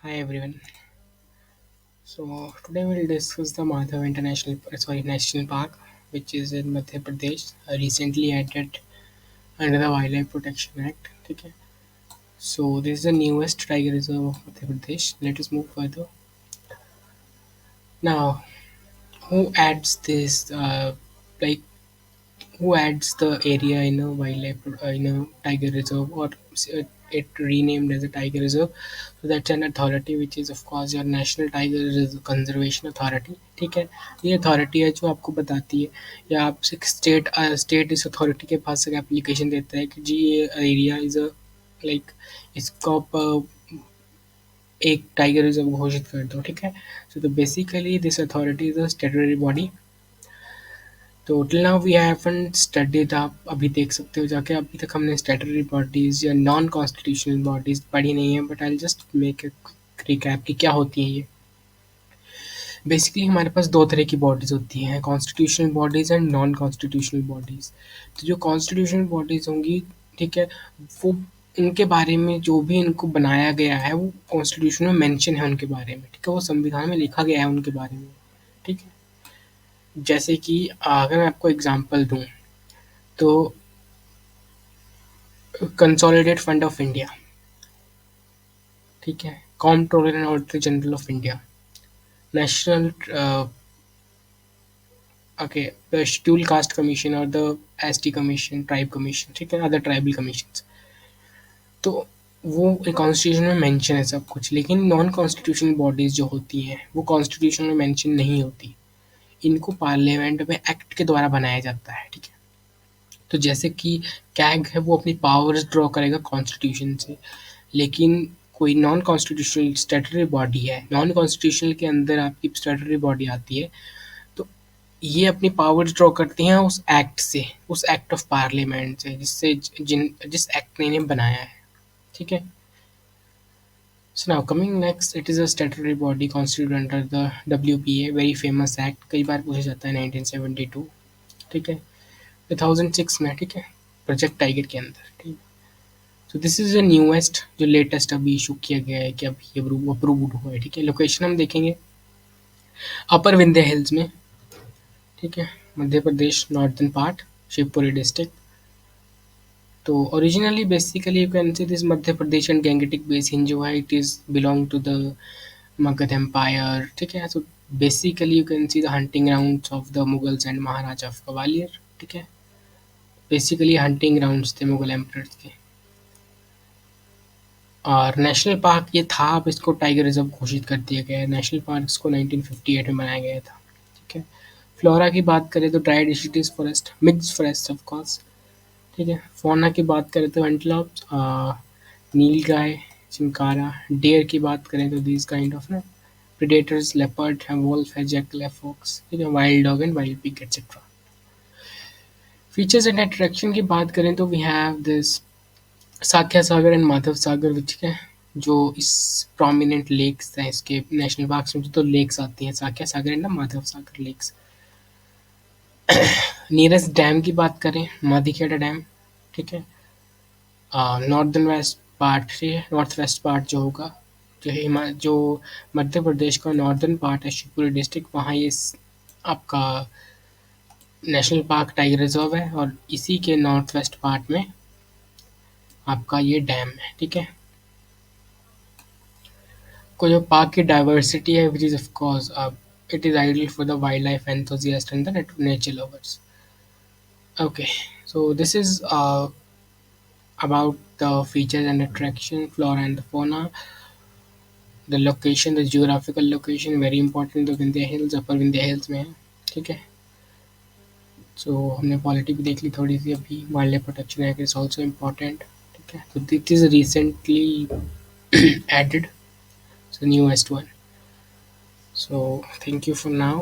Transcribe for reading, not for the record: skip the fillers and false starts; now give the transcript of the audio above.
Hi everyone. Today we'll discuss the Madhav National Park, which is in Madhya Pradesh, recently added under the Wildlife Protection Act. Okay. So this is the newest tiger reserve of Madhya Pradesh. Let us move further. Now, who adds this? Like who adds the area in a in a tiger reserve or it renamed as a tiger reserve? So that's an authority which is of course your national tiger conservation authority. ठीक है, ये authority है जो आपको बताती है या आपसे स्टेट इस अथॉरिटी के पास एक एप्लीकेशन देता है कि जी ये एरिया इज अ लाइक इसको आप एक टाइगर रिजर्व घोषित कर दो. ठीक है, तो basically this authority is a statutory body. तो till now we haven't studied. आप अभी देख सकते हो जाके, अभी तक हमने स्टैट्यूटरी बॉडीज या नॉन कॉन्स्टिट्यूशनल बॉडीज पढ़ी नहीं है, but I just make a recap कि क्या होती है ये. बेसिकली हमारे पास दो तरह की बॉडीज होती हैं, constitutional bodies and non constitutional bodies. तो जो कॉन्स्टिट्यूशनल बॉडीज होंगी, ठीक है, वो उनके बारे में जो भी इनको बनाया गया है वो कॉन्स्टिट्यूशन में मेंशन है उनके बारे में. ठीक है, वो संविधान में लिखा गया है उनके बारे में. ठीक है, जैसे कि अगर मैं आपको एग्जांपल दूं तो कंसोलिडेट फंड ऑफ इंडिया, ठीक है, comptroller and auditor general of India, national okay the schedule caste commission और the ST commission, tribe commission, ठीक है, अदर ट्राइबल कमीशन. तो वो कॉन्स्टिट्यूशन में मेंशन है सब कुछ, लेकिन नॉन कॉन्स्टिट्यूशनल बॉडीज जो होती हैं वो कॉन्स्टिट्यूशन में मेंशन नहीं होती. इनको पार्लियामेंट में एक्ट के द्वारा बनाया जाता है. ठीक है, तो जैसे कि कैग है वो अपनी पावर्स ड्रॉ करेगा कॉन्स्टिट्यूशन से, लेकिन कोई नॉन कॉन्स्टिट्यूशनल स्टैट्यूटरी बॉडी है, नॉन कॉन्स्टिट्यूशनल के अंदर आपकी स्टैट्यूटरी बॉडी आती है, तो ये अपनी पावर्स ड्रॉ करती हैं उस एक्ट से, उस एक्ट ऑफ पार्लियामेंट से जिस एक्ट ने इन्हें बनाया है. ठीक है. So now coming next, it is a statutory body constitute under the WPA, very famous act, कई बार पूछा जाता है 1972. ठीक है, 2006 में. ठीक है, प्रोजेक्ट टाइगर के अंदर. ठीक. So this is the newest, जो लेटेस्ट अभी इशू किया गया है कि अभी अप्रूव्ड हुआ है. ठीक है, लोकेशन हम देखेंगे अपर विंध्य हिल्स में. ठीक है, Madhya Pradesh northern part, Shivpuri district. तो originally basically you can see this Madhya Pradesh and Gangetic basin जो है it is belong to the Magadh empire. ठीक है, so basically you can see the hunting grounds of the Mughals and Maharaja of Gwalior. ठीक है, बेसिकली हंटिंग ग्राउंड्स थे Mughal emperors के. और national park ये था, अब इसको टाइगर रिजर्व घोषित कर दिया गया है. नेशनल पार्क इसको 1958 में बनाया गया था. ठीक है, फ्लोरा की बात करें तो dry deciduous forest, mixed forest of course. ठीक है, फौना की बात करें तो एंटीलोप्स, नीलगाय, चिंकारा. डेयर की बात करें तो दिस काइंड ऑफ ना प्रेडेटर्स, लेपर्ड है, वोल्फ है, जैकल है, फॉक्स. ठीक है, wild dog and wild pig etcetera. Features and attraction की बात करें तो we have this Sakhya Sagar and Madhav Sagar, ठीक है, जो इस प्रोमिनेंट लेक्स हैं इसके नेशनल पार्क में. जो तो लेक्स आती हैं Sakhya Sagar and Madhav Sagar lakes. Nearest dam की बात करें, माधीखेड़ा डैम. ठीक है, नॉर्दर्न वेस्ट पार्ट से नॉर्थ वेस्ट पार्ट जो होगा, जो मध्य प्रदेश का नॉर्दर्न पार्ट है शिवपुरी डिस्ट्रिक्ट, वहाँ ये आपका नेशनल पार्क टाइगर रिजर्व है, और इसी के नॉर्थ वेस्ट पार्ट में आपका ये डैम है. ठीक है, को जो पार्क की डाइवर्सिटी है which is of course it is ideal for the wild life enthusiast and the nature lovers. Okay, so this is about the features and attraction, flora and the fauna, the location, the geographical location very important. तो Vindhya hills, अपर Vindhya hills में है. ठीक है, सो हमने polity भी देख ली थोड़ी सी अभी. Wildlife protection act is also important. ठीक है, तो that is recently added, so newest one. So thank you for now.